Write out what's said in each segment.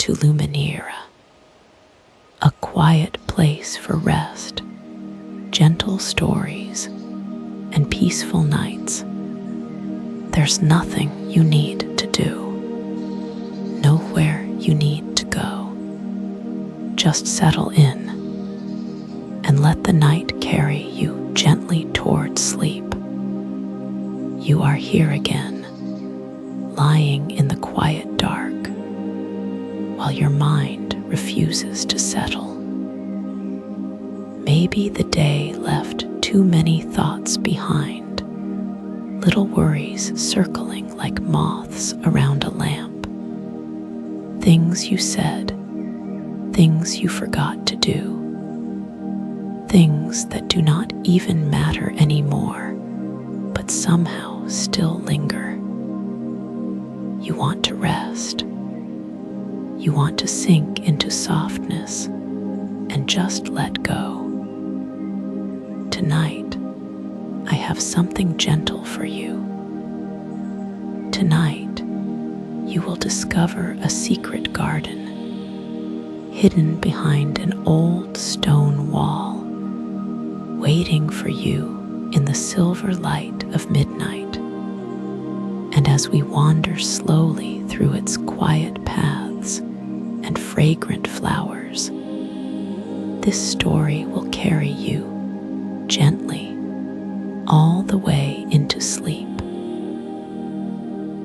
to Lumonira, a quiet place for rest, gentle stories, and peaceful nights. There's nothing you need to do, nowhere you need to go. Just settle in and let the night carry you gently toward sleep. You are here again, lying in the quiet dark, while your mind refuses to settle. Maybe the day left too many thoughts behind, little worries circling like moths around a lamp. Things you said, things you forgot to do, things that do not even matter anymore, but somehow still linger. You want to rest. You want to sink into softness and just let go. Tonight, I have something gentle for you. Tonight, you will discover a secret garden, hidden behind an old stone wall, waiting for you in the silver light of midnight. And as we wander slowly through its quiet paths and fragrant flowers, this story will carry you gently all the way into sleep.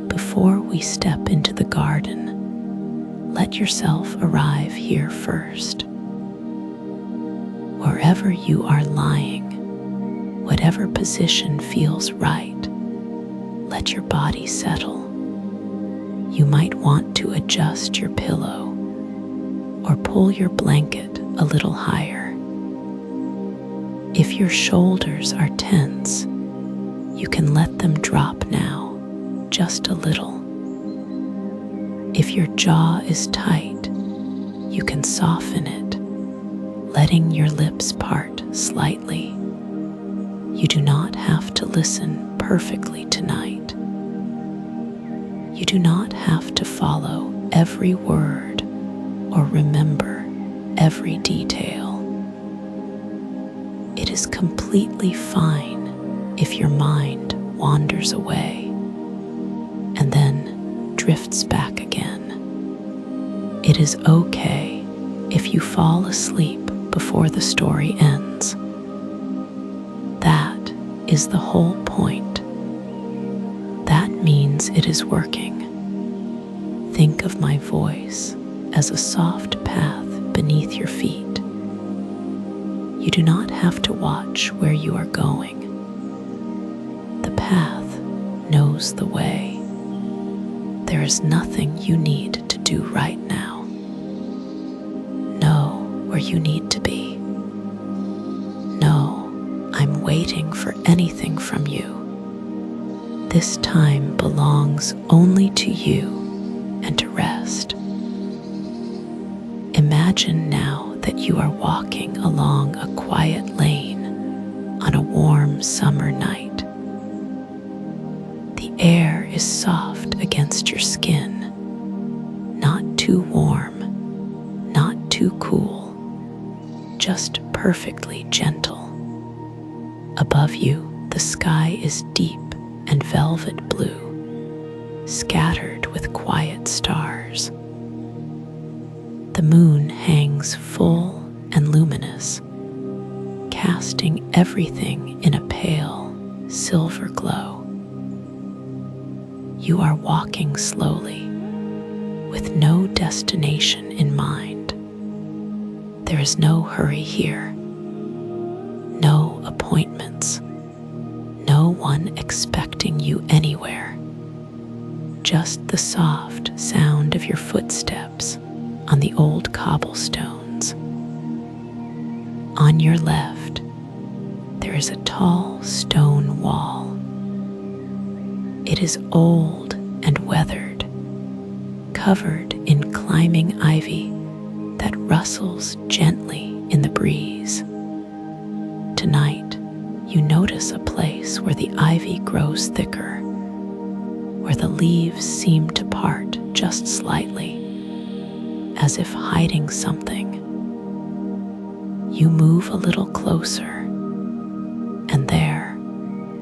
Before we step into the garden, let yourself arrive here first. Wherever you are lying, whatever position feels right, let your body settle. You might want to adjust your pillow or pull your blanket a little higher. If your shoulders are tense, you can let them drop now, just a little. If your jaw is tight, you can soften it, letting your lips part slightly. You do not have to listen perfectly tonight. You do not have to follow every word or remember every detail. It is completely fine if your mind wanders away and then drifts back again. It is okay if you fall asleep before the story ends. That is the whole point. That means it is working. Think of my voice as a soft path beneath your feet. You do not have to watch where you are going. The path knows the way. There is nothing you need to do right now. Know where you need to be. Know I'm waiting for anything from you. This time belongs only to you and to rest. Imagine now that you are walking along a quiet lane on a warm summer night. The air is soft against your skin, not too warm, not too cool, just perfectly gentle. Above you, the sky is deep and velvet blue, scattered with quiet stars. The moon hangs full and luminous, casting everything in a pale silver glow. You are walking slowly, with no destination in mind. There is no hurry here, no appointments, no one expecting you anywhere. Just the soft sound of your footsteps on the old cobblestones. On your left, there is a tall stone wall. It is old and weathered, covered in climbing ivy that rustles gently in the breeze. Tonight, you notice a place where the ivy grows thicker, where the leaves seem to part just slightly. as if hiding something. You move a little closer, and there,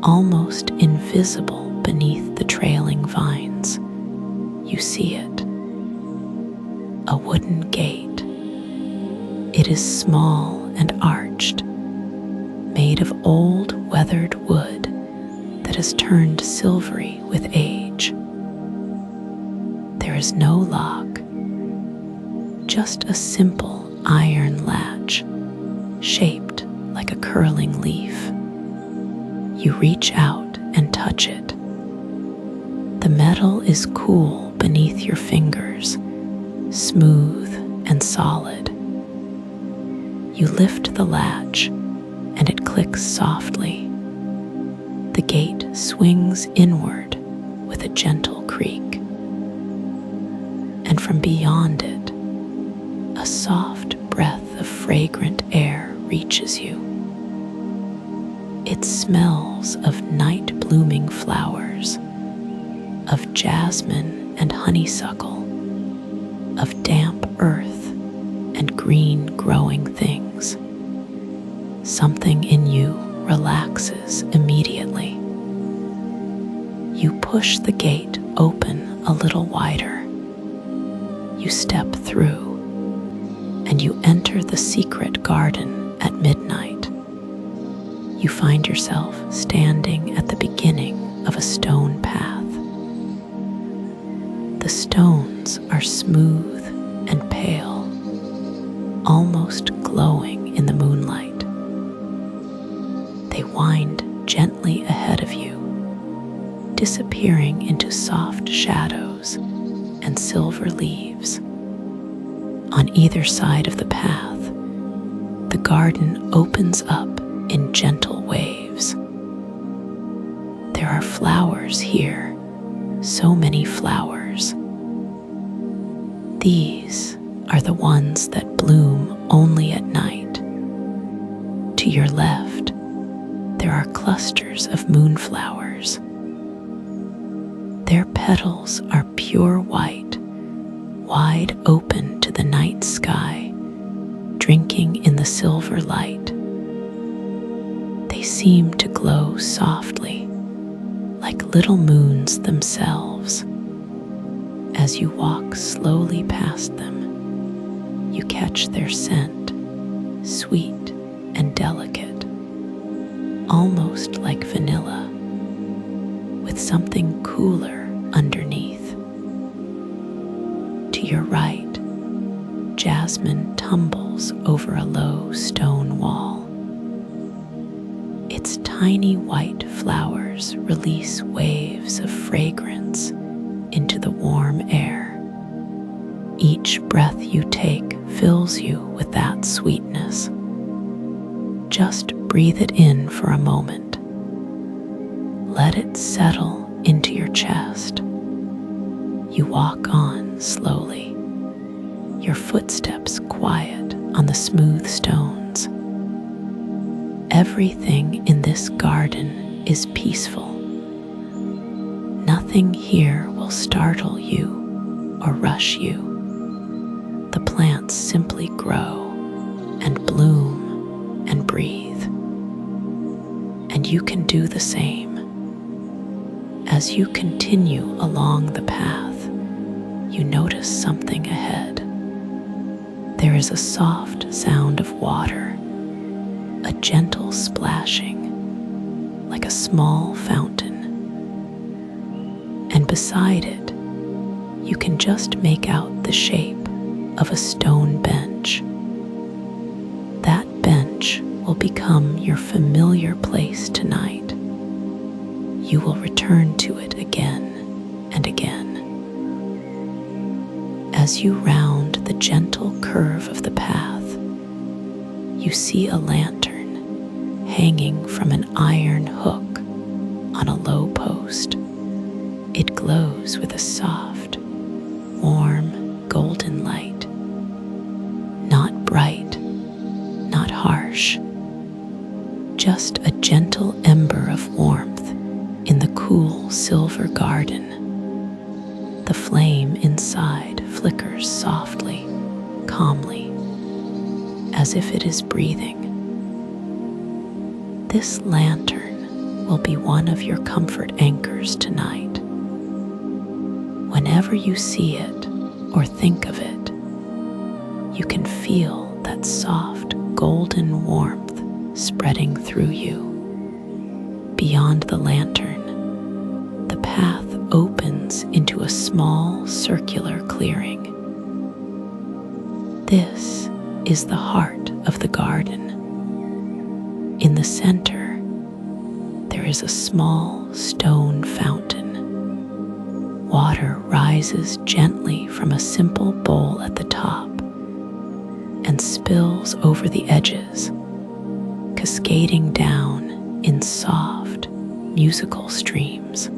almost invisible beneath the trailing vines, you see it. A wooden gate. It is small and arched, made of old weathered wood that has turned silvery with age. There is no lock, just a simple iron latch shaped like a curling leaf. You reach out and touch it. The metal is cool beneath your fingers, smooth and solid. You lift the latch and it clicks softly. The gate swings inward with a gentle creak. And from beyond it, a soft breath of fragrant air reaches you. It smells of night-blooming flowers, of jasmine and honeysuckle, of damp earth and green growing things. Something in you relaxes immediately. You push the gate open a little wider. You step through, and you enter the secret garden at midnight. You find yourself standing at the beginning of a stone path. The stones are smooth and pale, almost glowing in the moonlight. They wind gently ahead of you, disappearing into soft shadows and silver leaves. On either side of the path, the garden opens up in gentle waves. There are flowers here, so many flowers. These are the ones that bloom only at night. To your left, there are clusters of moonflowers. Their petals are pure white, wide open to the night sky, drinking in the silver light. They seem to glow softly, like little moons themselves. As you walk slowly past them, you catch their scent, sweet and delicate, almost like vanilla, with something cooler underneath. To your right, jasmine tumbles over a low stone wall. Its tiny white flowers release waves of fragrance into the warm air. Each breath you take fills you with that sweetness. Just breathe it in for a moment. Let it settle into your chest. You walk on slowly, your footsteps quiet on the smooth stones. Everything in this garden is peaceful. Nothing here will startle you or rush you. The plants simply grow and bloom and breathe. And you can do the same. As you continue along the path, you notice something ahead. There is a soft sound of water, a gentle splashing, like a small fountain. And beside it, you can just make out the shape of a stone bench. That bench will become your familiar place tonight. You will return to it again and again. As you round the gentle curve of the path, you see a lantern hanging from an iron hook on a low post. It glows with a soft, warm, golden light. Not bright, not harsh, just a gentle ember of warmth in the cool silver garden. The flame inside flickers softly, calmly, as if it is breathing. This lantern will be one of your comfort anchors tonight. Whenever you see it or think of it, you can feel that soft golden warmth spreading through you. Beyond the lantern, the path opens into a small circular clearing. This is the heart of the garden. In the center, there is a small stone fountain. Water rises gently from a simple bowl at the top and spills over the edges, cascading down in soft, musical streams.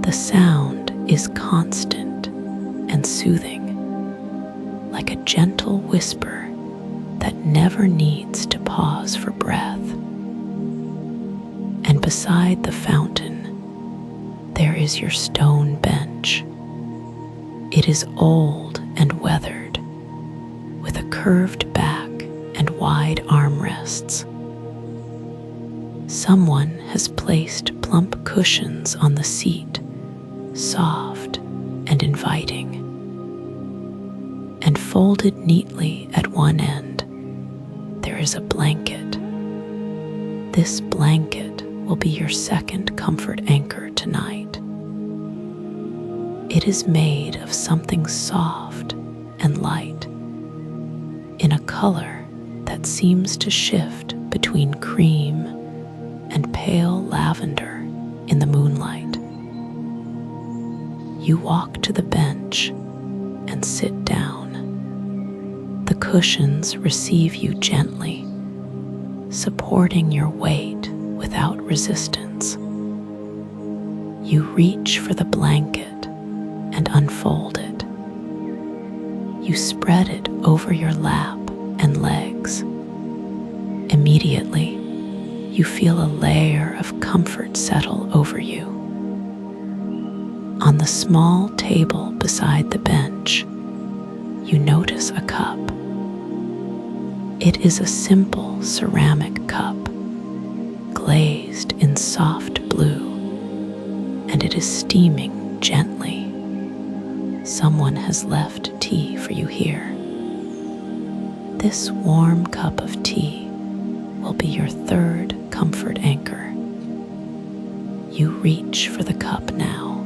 The sound is constant and soothing, like a gentle whisper that never needs to pause for breath. And beside the fountain, there is your stone bench. It is old and weathered, with a curved back and wide armrests. Someone has placed plump cushions on the seat, soft and inviting. And folded neatly at one end, there is a blanket. This blanket will be your second comfort anchor tonight. It is made of something soft and light, in a color that seems to shift between cream and pale lavender in the moonlight. You walk to the bench and sit down. The cushions receive you gently, supporting your weight without resistance. You reach for the blanket and unfold it. You spread it over your lap and legs. Immediately, you feel a layer of comfort settle over you. On the small table beside the bench, you notice a cup. It is a simple ceramic cup, glazed in soft blue, and it is steaming gently. Someone has left tea for you here. This warm cup of tea will be your third comfort anchor. You reach for the cup now.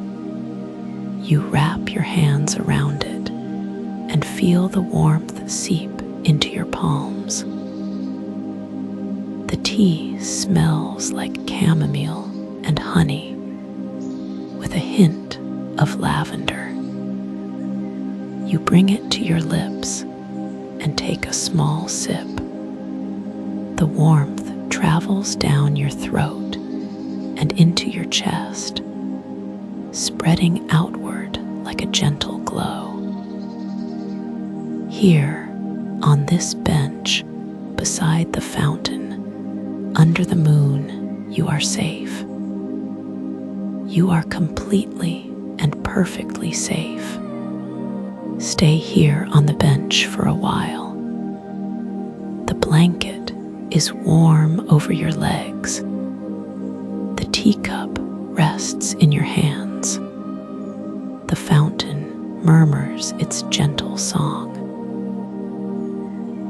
You wrap your hands around it and feel the warmth seep into your palms. The tea smells like chamomile and honey, with a hint of lavender. You bring it to your lips and take a small sip. The warmth travels down your throat and into your chest, spreading outward like a gentle glow. Here, on this bench, beside the fountain, under the moon, you are safe. You are completely and perfectly safe. Stay here on the bench for a while. The blanket is warm over your legs. The teacup rests in your hands. The fountain murmurs its gentle song.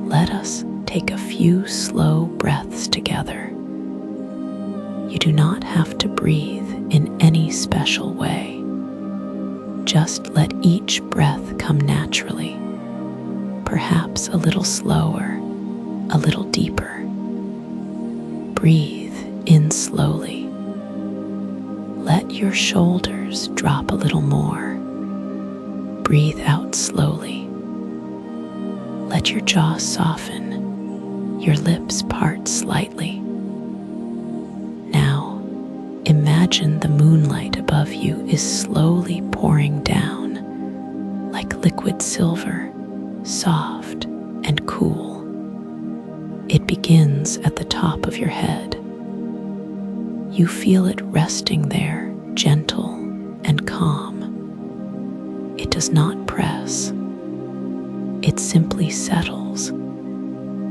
Let us take a few slow breaths together. You do not have to breathe in any special way. Just let each breath come naturally, perhaps a little slower, a little deeper. Breathe in slowly. Let your shoulders drop a little more. Breathe out slowly. Let your jaw soften, your lips part slightly. Now, imagine the moonlight above you is slowly pouring down, like liquid silver, soft and cool. It begins at the top of your head. You feel it resting there, gentle and calm. It does not press. it simply settles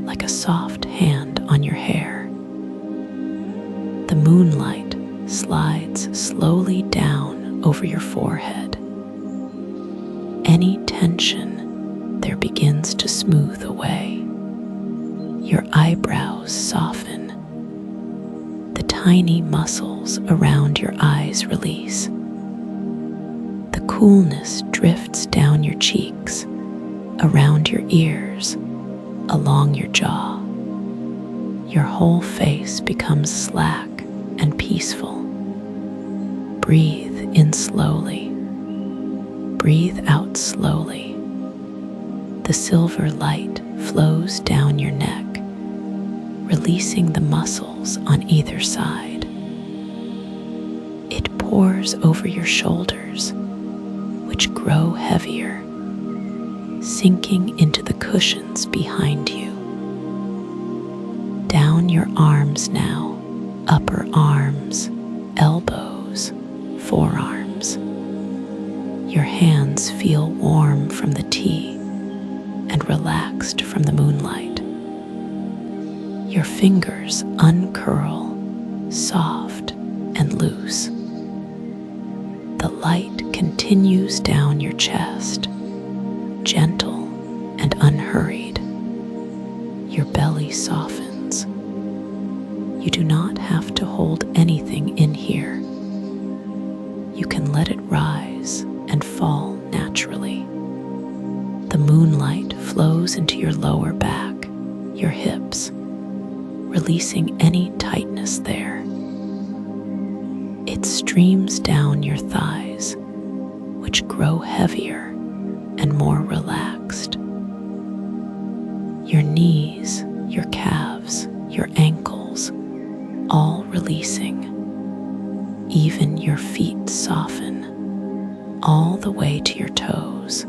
like a soft hand on your hair. The moonlight slides slowly down over your forehead. Any tension there begins to smooth away. Your eyebrows soften. The tiny muscles around your eyes release. The coolness drifts down your cheeks, around your ears, along your jaw. Your whole face becomes slack and peaceful. Breathe in slowly. Breathe out slowly. The silver light flows down your neck, releasing the muscles on either side. It pours over your shoulders, which grow heavier, sinking into the cushions behind you. Down your arms now, upper arms, elbows, forearms. Your hands feel warm from the tea and relaxed from the moonlight. Your fingers uncurl, soft and loose. The light continues down your chest, gentle and unhurried. Your belly softens. You do not have to hold anything in here. You can let it rise and fall naturally. The moonlight flows into your lower back, your hips, releasing any tightness there. It streams down your thighs, which grow heavier and more relaxed. Your knees, your calves, your ankles, all releasing. Even your feet soften, all the way to your toes.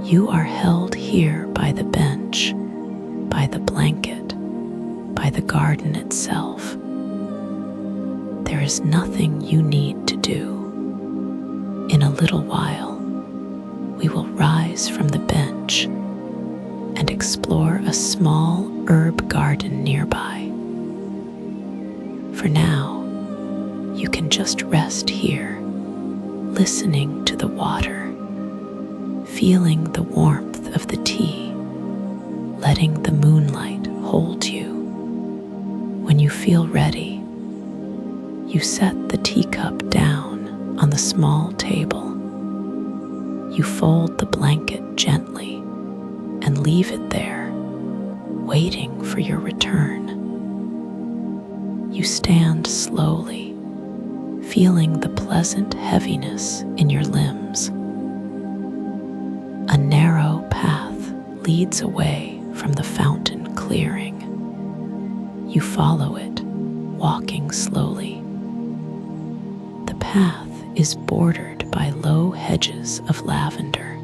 You are held here by the bench, by the blanket, by the garden itself. There is nothing you need to do. In a little while, we will rise from the bench and explore a small herb garden nearby. For now, you can just rest here, listening to the water, feeling the warmth of the tea, letting the moonlight hold you. When you feel ready, you set the teacup down on the small table. You fold the blanket gently and leave it there, waiting for your return. You stand slowly, feeling the pleasant heaviness in your limbs. A narrow path leads away from the fountain clearing. You follow it, walking slowly. The path is bordered by low hedges of lavender.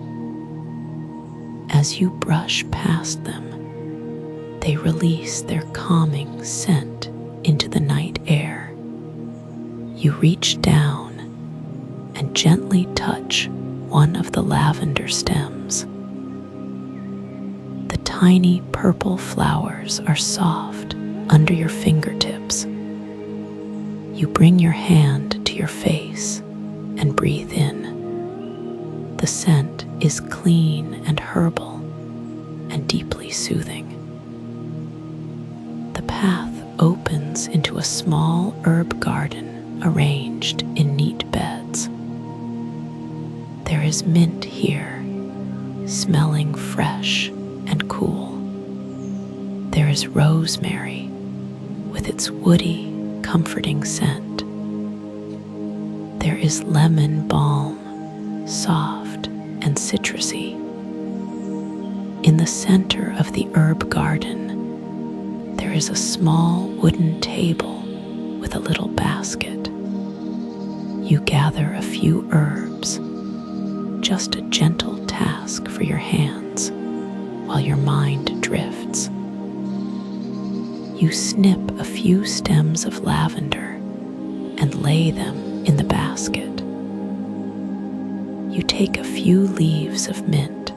As you brush past them, they release their calming scent into the night air. You reach down and gently touch one of the lavender stems. The tiny purple flowers are soft under your fingertips. You bring your hand to your face and breathe in. The scent is clean and herbal and deeply soothing. The path opens into a small herb garden arranged in neat beds. There is mint here, smelling fresh and cool. There is rosemary with its woody, comforting scent. There is lemon balm, soft and citrusy. In the center of the herb garden, there is a small wooden table with a little basket. You gather a few herbs, just a gentle task for your hands while your mind drifts. You snip a few stems of lavender and lay them in the basket. You take a few leaves of mint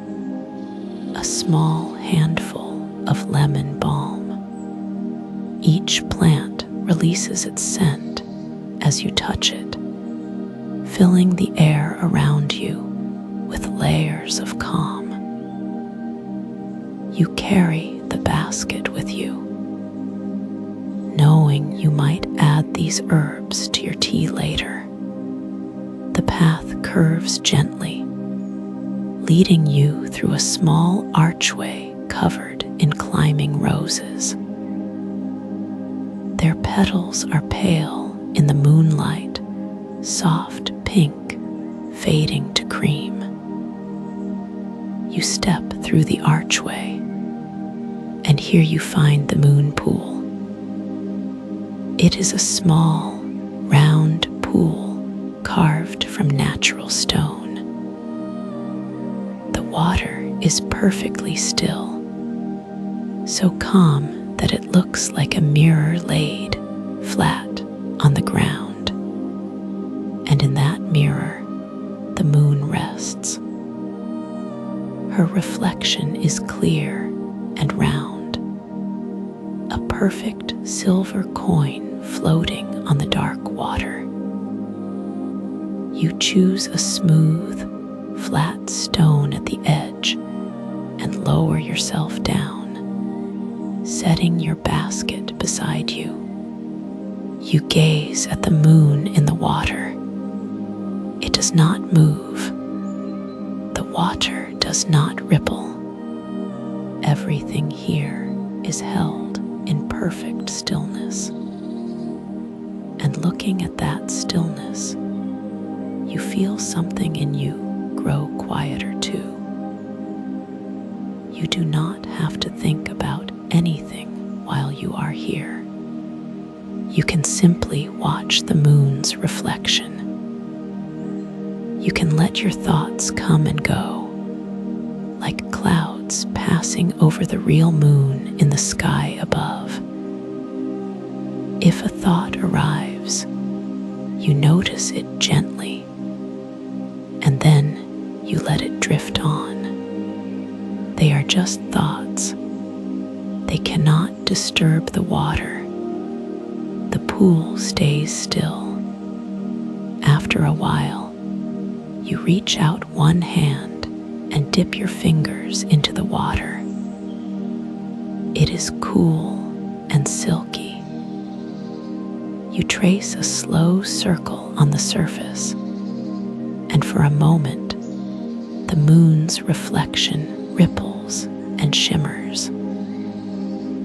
a small handful of lemon balm. Each plant releases its scent as you touch it, filling the air around you with layers of calm. You carry the basket with you, knowing you might add these herbs to your tea later. The path curves gently, leading you through a small archway covered in climbing roses. Their petals are pale in the moonlight, soft pink fading to cream. You step through the archway, and here you find the moon pool. It is a small, round pool carved from natural stone. The water is perfectly still, so calm that it looks like a mirror laid flat on the ground. And in that mirror, the moon rests. Her reflection is clear and round, a perfect silver coin floating on the dark water. You choose a smooth, flat stone at the edge and lower yourself down, setting your basket beside you. You gaze at the moon in the water. It does not move. The water does not ripple. Everything here is held in perfect stillness. And looking at that stillness, you feel something in you grow quieter too. You do not have to think about anything while you are here. You can simply watch the moon's reflection. You can let your thoughts come and go, like clouds passing over the real moon in the sky above. If a thought arrives, you notice it gently, and then you let it drift on. They are just thoughts. They cannot disturb the water. The pool stays still. After a while, you reach out one hand and dip your fingers into the water. It is cool and silky. You trace a slow circle on the surface, and for a moment, the moon's reflection ripples and shimmers.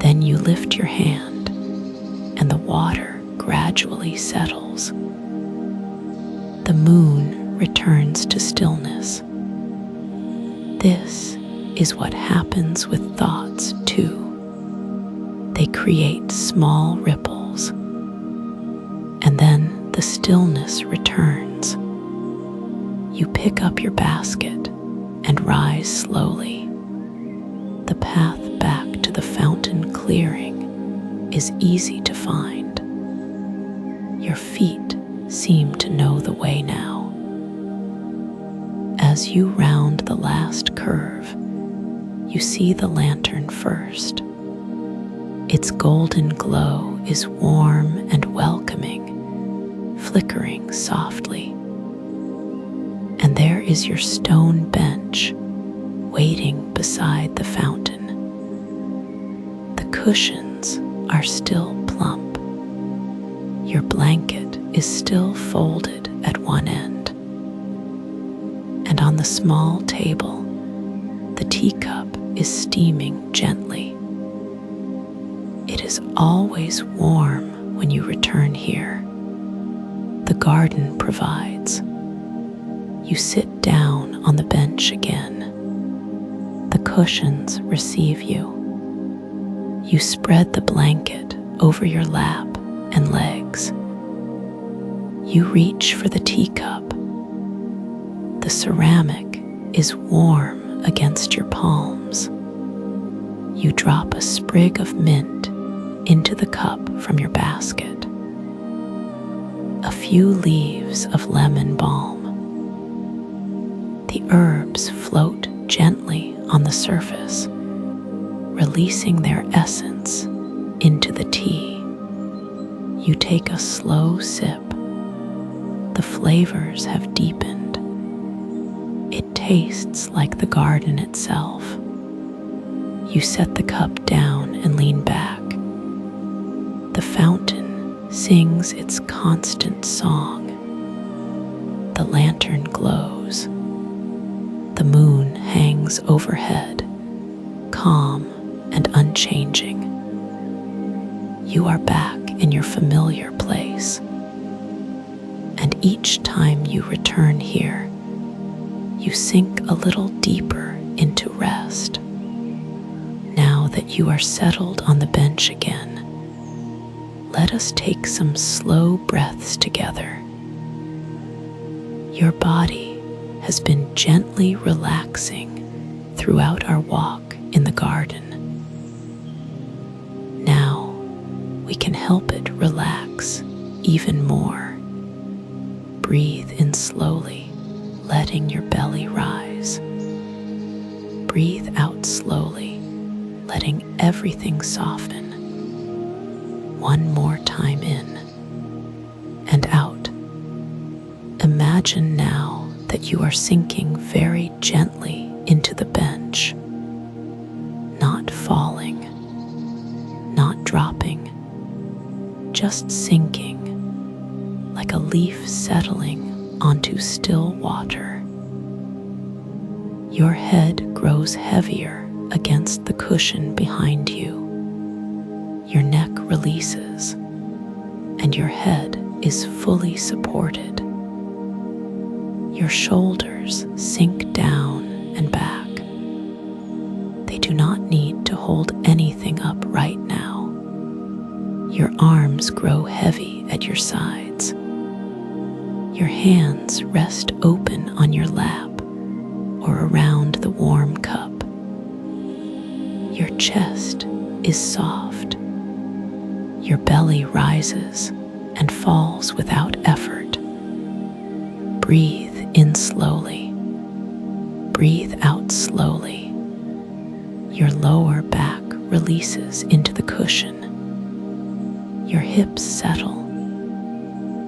Then you lift your hand, and the water gradually settles. The moon returns to stillness. This is what happens with thoughts too. They create small ripples, and then the stillness returns. You pick up your basket and rise slowly. The path back to the fountain clearing is easy to find. Your feet seem to know the way now. As you round the last curve, you see the lantern first. Its golden glow is warm and welcoming, flickering softly. And there is your stone bench waiting beside the fountain. The cushions are still plump. Your blanket is still folded at one end. And on the small table, the teacup is steaming gently. It is always warm when you return here. The garden provides. You sit down on the bench again. The cushions receive you. You spread the blanket over your lap and legs. You reach for the teacup. The ceramic is warm against your palms. You drop a sprig of mint into the cup from your basket. A few leaves of lemon balm. The herbs float gently on the surface, releasing their essence into the tea. You take a slow sip. The flavors have deepened. It tastes like the garden itself. You set the cup down and lean back. The fountain sings its constant song. The lantern glows. The moon hangs overhead, calm and unchanging. You are back in your familiar place. And each time you return here, you sink a little deeper into rest. Now that you are settled on the bench again, let us take some slow breaths together. Your body has been gently relaxing throughout our walk in the garden. Now we can help it relax even more. Breathe in slowly, letting your belly rise. Breathe out slowly, letting everything soften. One more time in and out. Imagine now that you are sinking very gently into the bench, not falling, not dropping, just sinking like a leaf settling onto still water. Your head grows heavier against the cushion behind you. Your neck releases, and your head is fully supported. Your shoulders sink down and back. They do not need to hold anything up right now. Your arms grow heavy at your sides. Your hands rest open on your lap or around the warm cup. Your chest is soft. Your belly rises and falls without effort. Breathe in slowly. Breathe out slowly. Your lower back releases into the cushion. Your hips settle.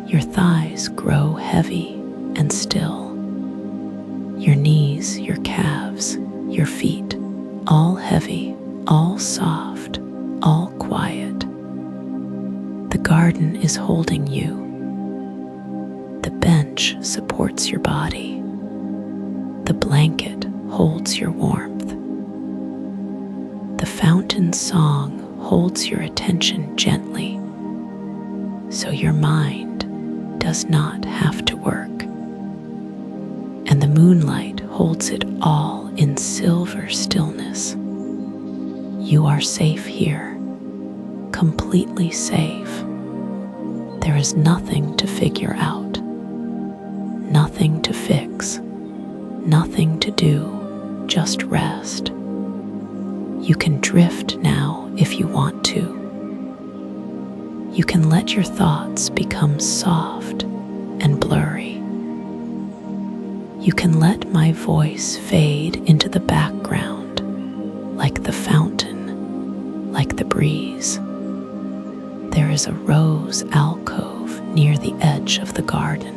Your thighs grow heavy and still. Your knees, your calves, your feet, all heavy, all soft, all quiet. The garden is holding you. The bench supports your body. The blanket holds your warmth. The fountain's song holds your attention gently, so your mind does not have to work. And the moonlight holds it all in silver stillness. You are safe here, completely safe. There is nothing to figure out, nothing to fix, nothing to do, just rest. You can drift now if you want to. You can let your thoughts become soft and blurry. You can let my voice fade into the background, like the fountain, like the breeze. There is a rose alcove near the edge of the garden.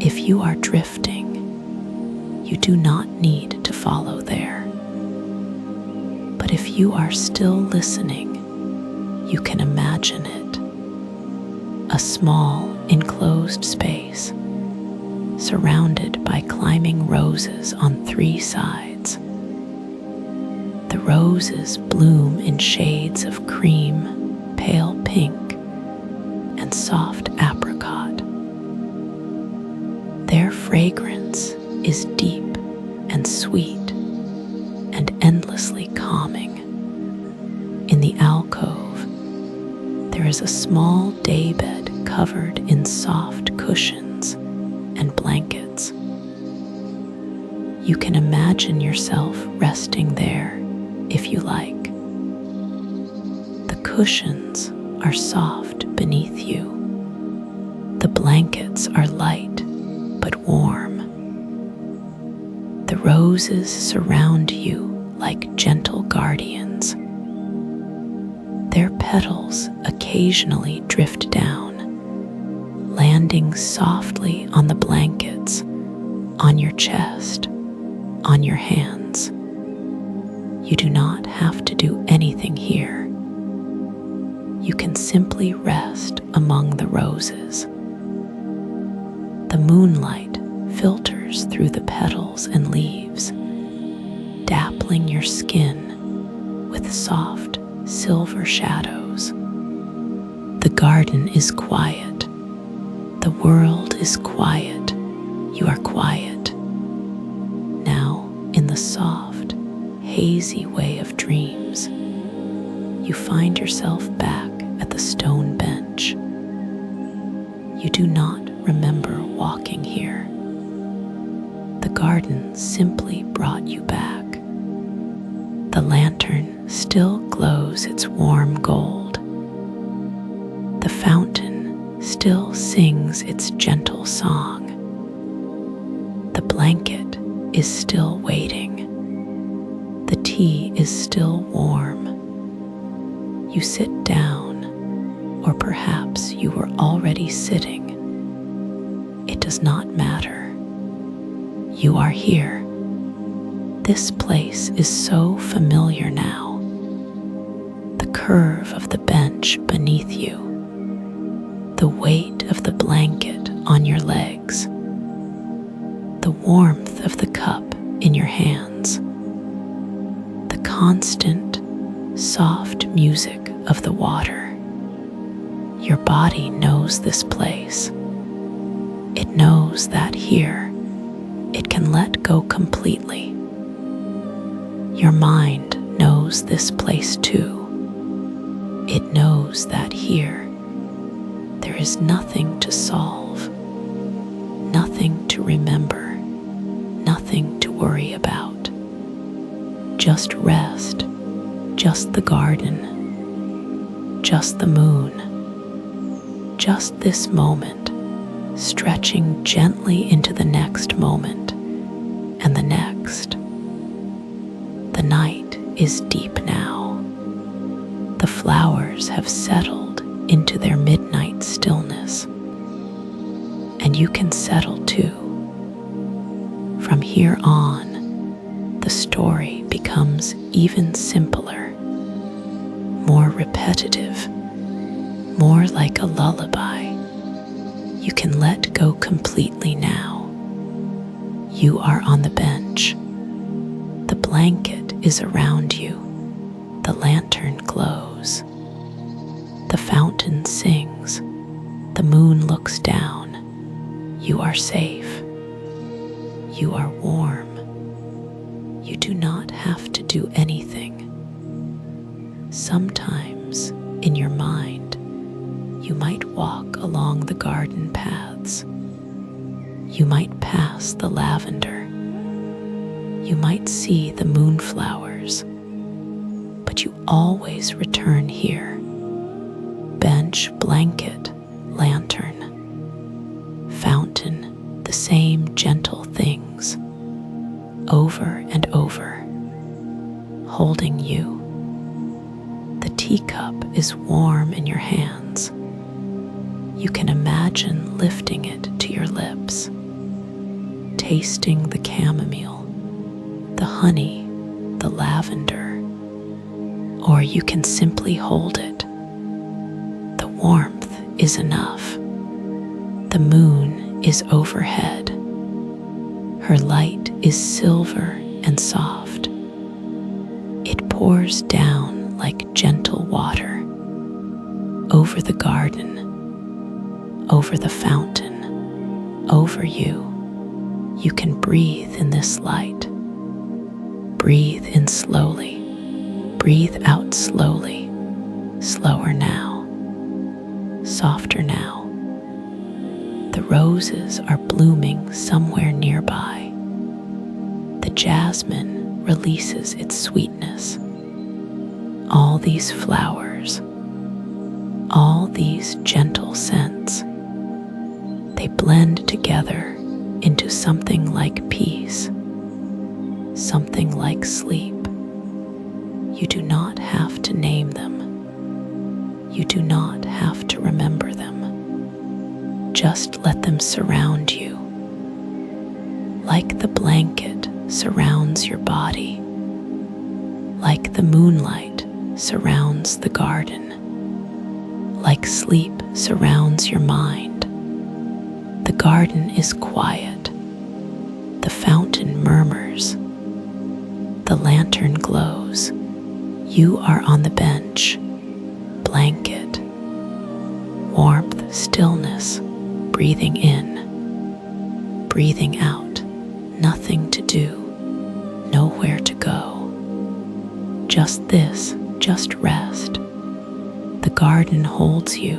If you are drifting, you do not need to follow there. But if you are still listening, you can imagine it. A small, enclosed space, surrounded by climbing roses on 3 sides. The roses bloom in shades of cream, pale pink, and soft apricot. Their fragrance is deep and sweet and endlessly calming. In the alcove, there is a small daybed covered in soft cushions and blankets. You can imagine yourself resting there if you like. The cushions are soft beneath you. The blankets are light but warm. The roses surround you like gentle guardians. Their petals occasionally drift down, landing softly on the blankets, on your chest, on your hands. You do not have to do anything here. You can simply rest among the roses. The moonlight filters through the petals and leaves, dappling your skin with soft silver shadows. The garden is quiet. The world is quiet. You are quiet. Now, in the soft, hazy way of dreams, you find yourself back at the stone bench. You do not remember walking here. The garden simply brought you back. The lantern still glows its warm gold. The fountain still sings its gentle song. The blanket is still waiting. The tea is still warm. You sit down, or perhaps you were already sitting. It does not matter. You are here. This place is so familiar now. The curve of the bench beneath you, the weight of the blanket on your legs, the warmth of the cup in your hands, the constant, soft music of the water. Your body knows this place. It knows that here it can let go completely. Your mind knows this place too. It knows that here there is nothing to solve, nothing to remember, nothing to worry about. Just rest, just the garden, just the moon, just this moment, stretching gently into the next moment and the next. The night is deep now. The flowers have settled into their midnight stillness, and you can settle too. From here on, the story becomes even simpler, more repetitive, more like a lullaby. You can let go completely now. You are on the bench. The blanket is around you. The lantern glows. The fountain sings. The moon looks down. You are safe. You are warm. You do not have to do anything. Sometimes, in your mind, you might walk along the garden paths. You might pass the lavender. You might see the moonflowers, but you always return here. Bench, blanket, lantern, fountain, the same gentle things, over and over, holding you. The teacup is warm in your hands. You can imagine lifting it to your lips, tasting the chamomile, the honey, the lavender, or you can simply hold it. The warmth is enough. The moon is overhead. Her light is silver and soft. It pours down like gentle water over the garden, over the fountain, over you. You can breathe in this light. Breathe in slowly. Breathe out slowly. Slower now. Softer now. The roses are blooming somewhere nearby. The jasmine releases its sweetness. All these flowers, all these gentle scents, they blend together into something like peace, something like sleep. You do not have to name them. You do not have to remember them. Just let them surround you, like the blanket surrounds your body, like the moonlight surrounds the garden, like sleep surrounds your mind. The garden is quiet. The fountain murmurs. The lantern glows. You are on the bench. Blanket. Warmth, stillness. Breathing in. Breathing out. Nothing to do. Nowhere to go. Just this, just rest. The garden holds you.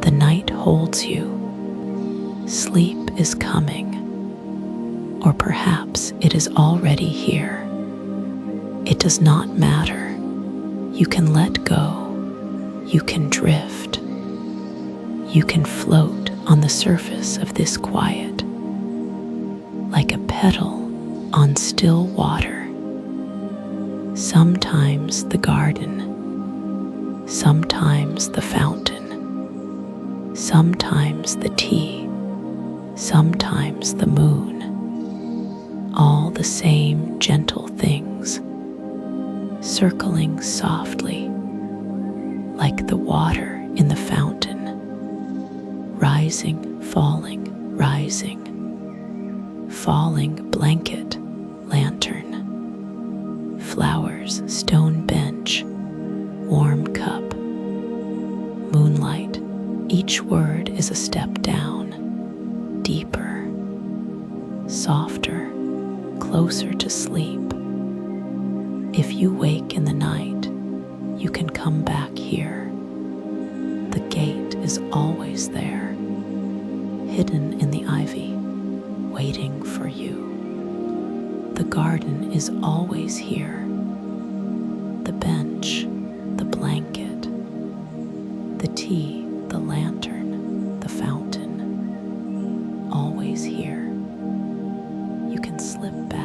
The night holds you. Sleep is coming. Or perhaps it is already here. It does not matter. You can let go. You can drift. You can float on the surface of this quiet, like a petal on still water. Sometimes the garden, sometimes the fountain, sometimes the tea, sometimes the moon. All the same gentle things, circling softly, like the water in the fountain, rising, falling, rising, falling blanket, lantern, flowers, stone bench, warm cup, moonlight. Each word is a step down, deeper, softer, closer to sleep. If you wake in the night, you can come back here. The gate is always there, hidden in the ivy, waiting for you. The garden is always here. The bench, the blanket, the tea, the lantern, the fountain, always here. You can slip back